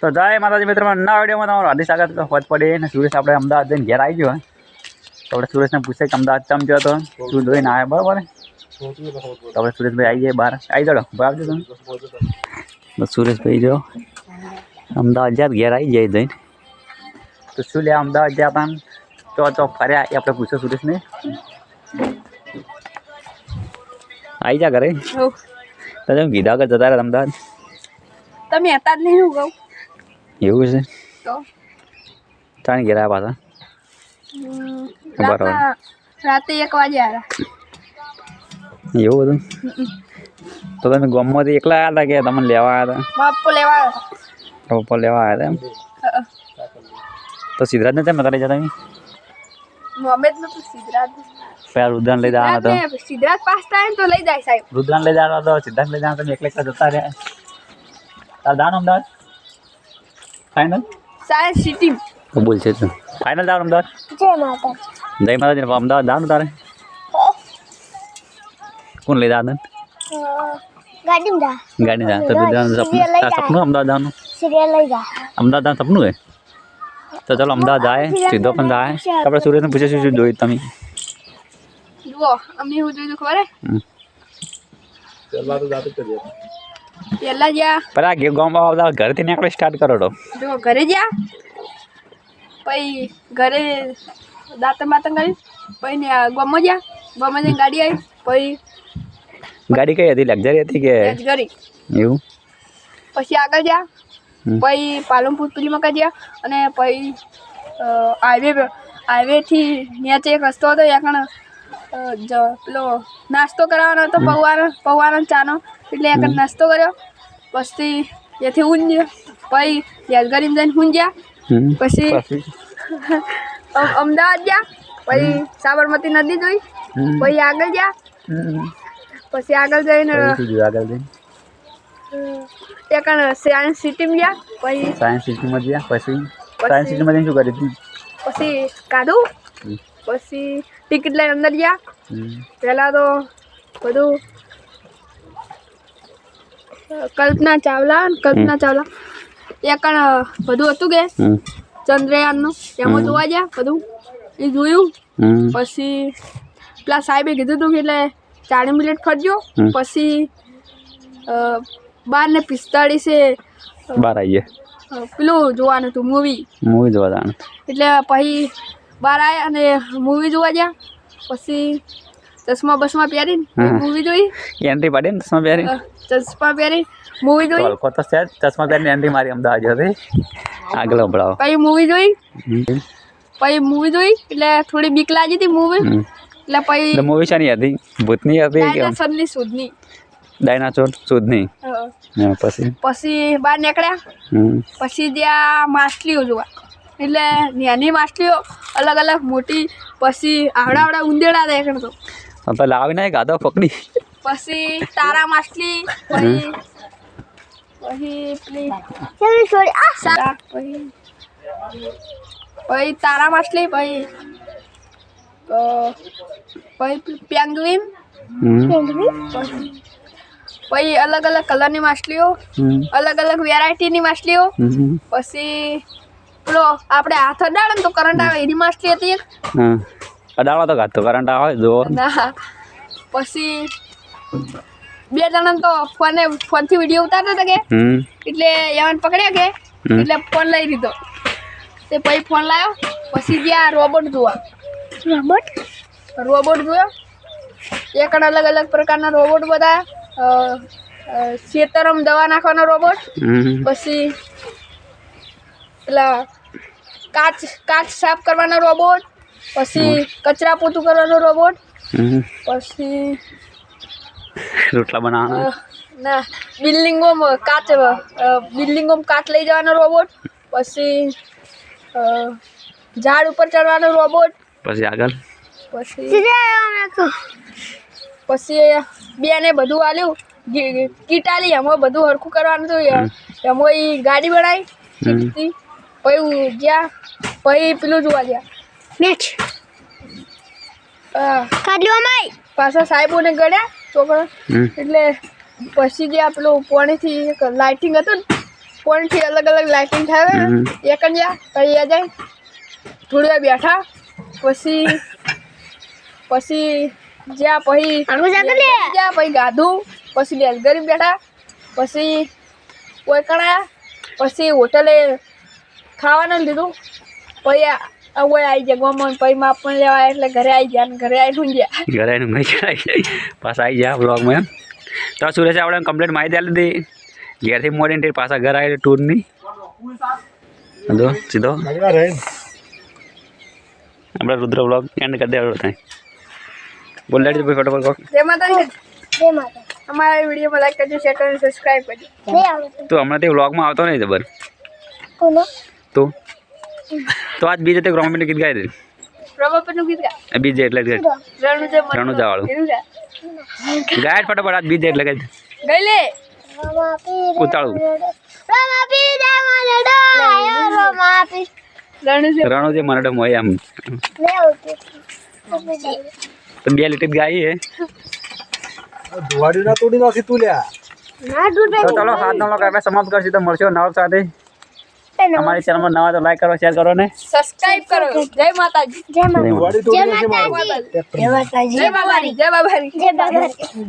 તો જય માતાજી મિત્રો, નવા વિડીયોમાં તમારું હાર્દિક સ્વાગત. હોજ પડી ને સુરેશ આપણે અમદાવાદ જઈને ઘેર આવી ગયો. તો આપણે સુરેશને પૂછે કે અમદાવાદ ચમ ગયો હતો, શું જોઈને આવ્યા, બરાબર. તો આપણે સુરેશભાઈ આવી જાય બહાર, આવી જાઓ બરાબર તમે. તો સુરેશભાઈ જો અમદાવાદ જ્યાં ઘેર આવી જાય જઈને, તો શું લે અમદાવાદ જ્યાં હતા તો ફર્યા એ આપણે પૂછ્યો સુરેશને. આવી જા ઘરે. તો તમે કીધા કે જતા રહ્યા અમદાવાદ, તમે હતા જ નહીં. હું કહું એવું છે તો ચાણી ઘેર આવ્યા પાછા. બરાબર, રાતે 1 વાગે આવ્યા. એવું હતું. તો તમે ગામમાંથી એકલા આવ્યા હતા કે તમને લેવા આવ્યા હતા? બાપો લેવા આવ્યા. પપ્પા લેવા આવ્યા હતા એમ. તો સિદ્ધરાજને કેમ નતા લઈ જતા તમે? મોહમ્મદ નો સિદ્ધરાજ પેલા રુદ્રાન લઈ જવાનો હતો. સિદ્ધરાજ પાસ થાય ને તો લઈ જાય સાહેબ. રુદ્રાન લઈ જવાનો હતો, સિદ્ધાર્થ લઈ જવાનો, તમે એકલા જતા રહ્યા. તાર દાન અમદાવાદ ફાઇનલ સાયન્સ સિટી બોલ છે તું ફાઇનલ દાન અમદાવાદ. જય માતાજી. જય માતાજી. અમદાવાદ દાન તારે કોણ લઈ જવાનું? ગાડી જા. તો સપનું અમદાવાદ જવાનું, અમદાવાદ જવાનું સપનું હે. તો ચાલો અમદાવાદ જાય, સીધો પણ જાય. આપણે સુરેશને પૂછીશું શું જોયું તમે. જુઓ અમે શું જોયું ખબર હે? પેલા જ્યાં પર આ ગામમાં આવતા ઘરેથી નીકળે સ્ટાર્ટ કરો તો જો ઘરે જ્યાં પછી ઘરે દાંતણ બાતણ કરી પછી ને ગામમાં જ્યાં ગામમાં જઈને ગાડી આવી પછી ગાડી કઈ હતી? લક્ઝરી હતી કે કરી એવું? પછી આગળ જ્યાં પછી પાલનપુર પુરીમાં ગયા અને પછી હાઈવેથી નીચે એક રસ્તો હતો ત્યાં પેલો નાસ્તો કરાવવાનો હતો, પૌવાનો ચાનો. એટલે એક નાસ્તો કર્યો, પછી ત્યાંથી ઊંઘ્યો, પછી યાદગારીમાં જઈને ઊંઘ્યા, પછી અમદાવાદ ગયા, પછી સાબરમતી નદી જોઈ, પછી આગળ ગયા, પછી આગળ જઈને એક સાયન્સ સિટીમાં ગયા, પછી સાયન્સ સિટીમાં ગયા, પછી સાયન્સ સિટીમાં જઈને શું કર્યું? પછી કાઢું, પછી ટિકિટ લઈને અંદર ગયા. પહેલાં તો બધું કલ્પના ચાવલા એક બધું હતું કે ચંદ્રયાનનું, એમાં જોવા ગયા બધું એ જોયું. પછી પેલા સાહેબે કીધું હતું કે એટલે 40 મિનિટ ફરજો. પછી 12:45 બહાર આવીએ પેલું જોવાનું હતું, મૂવી જોવા જવાનું. એટલે પછી બહાર આવ્યા અને મૂવી જોવા ગયા. પછી ચશ્મા બસમાં પહેરીને મૂવી જોઈ. એન્ટ્રી પાડી ને ચશ્મા પહેરી, ચશ્મા પહેરી મૂવી જોઈ. કોલકાતા છે ચશ્મા પહેરીને એન્ટ્રી મારી અમદાવાદ હતી. આગળ સંભળાવો. પછી મૂવી જોઈ એટલે થોડી બીક લાગી હતી મૂવી. એટલે પછી મૂવી શાની હતી? ભૂતની હતી કે ડાયનાસોરની શોધની? ડાયનાસોર શોધની. પછી બહાર નીકળ્યા. પછી ત્યાં માછલીઓ જોવા, એટલે નાની માછલીઓ અલગ અલગ, મોટી, પછી આવડા ઉંદેડા દેખાણ તો લાવીને ગાધો પકડી. પછી તારા માછલી, પછી તારા માછલી, પછી પેંગ્વિન, પછી અલગ અલગ કલરની માછલીઓ, અલગ અલગ વેરાયટીની માછલીઓ. પછી પેલો આપણે હાથ અડાડે ને તો કરંટ આવે એની માછલી હતી એક. અડાડવા તો ગાતો કરંટ આવે જો ના. પછી 2 જણા તો ફોનથી વિડીયો ઉતારતા હતા કે, એટલે એમને પકડ્યા કે, એટલે ફોન લઈ લીધો. તે પછી ફોન લાવ્યો. પછી ગયા રોબોટ જોવા. રોબોટ જોયો. એક અલગ અલગ પ્રકારના રોબોટ બતાવ્યા. ખેતરમાં દવા નાખવાનો રોબોટ, પછી પેલા કાચ સાફ કરવાનો રોબોટ, પછી કચરા પોતું કરવાનો રોબોટ, પછી રોટલા બનાવવાના ના બિલ્ડિંગોમાં કાચ લઈ જવાનો રોબોટ, પછી ઝાડ ઉપર ચડવાનો રોબોટ, પછી આગળ પછી બેને બધું આલ્યું, કીટ આલી, એમાં બધું હરખું કરવાનું હતું. એમાં એ ગાડી બનાવી શીખતી. પછી જ્યાં પછી પેલું જોવા ગયા મેચ. પાછા સાહેબોને ગળ્યા છોકરા. એટલે પછી જ્યાં પેલું પાણીથી લાઇટિંગ હતું ને પોઈન્ટથી અલગ અલગ લાઇટિંગ થાય એક જ પછી આ જાય થોડી વાર બેઠા પછી જ્યાં પછી પછી ગાધું પછી બેલગરી બેઠા પછી કોઈ કણા પછી હોટલે ખાવાનું લીધું પછી હવે આવી ગયા ગમન પછી માપ પણ લેવા એટલે ઘરે આવી ગયા અને ઘરે આવી ગયા ઘરે આવીને પાછા આવી ગયા બ્લોગમાં એમ તો સુરેશ આપણે કમ્પ્લીટ માહિતી આપી દીધી ઘેરથી મોડીને પાછા ઘર આવી ટૂરની જો સીધો આપણે રુદ્ર બ્લોગ એન્ડ કરી દેવાનો થાય બોલ લેડી ભાઈ ફટાફટ જય માતાજી અમારા વિડીયોમાં લાઈક કરજો શેર કરજો સબસ્ક્રાઇબ કરજો તું હમણાં તે વ્લોગમાં આવતો નહીં જબર તું તો આજ બીજે તે રોમેન્ટિક ગીત ગાઈ દે રબાપનું ગીત ગા બીજે એટલે રણુજા વાળું ગાય ફટાફટ આજ બીજે એટલે ગાઈ ગઈ લે ઉતાળું રણુજે મરડો મોય આમ તો 2 લીટર ગાઈ હે ધુવાડી ના તોડી નાખી તું લ્યા તો ચલો આજનો વ્લોગ આપણે સમાપ્ત કરશું તો મળશો નવા સાથે અમારી ચેનલમાં નવા તો લાઈક કરો શેર કરો ને સબસ્ક્રાઇબ કરો જય માતાજી ધુવાડી તોડી નાખી જય માતાજી જય બાબારી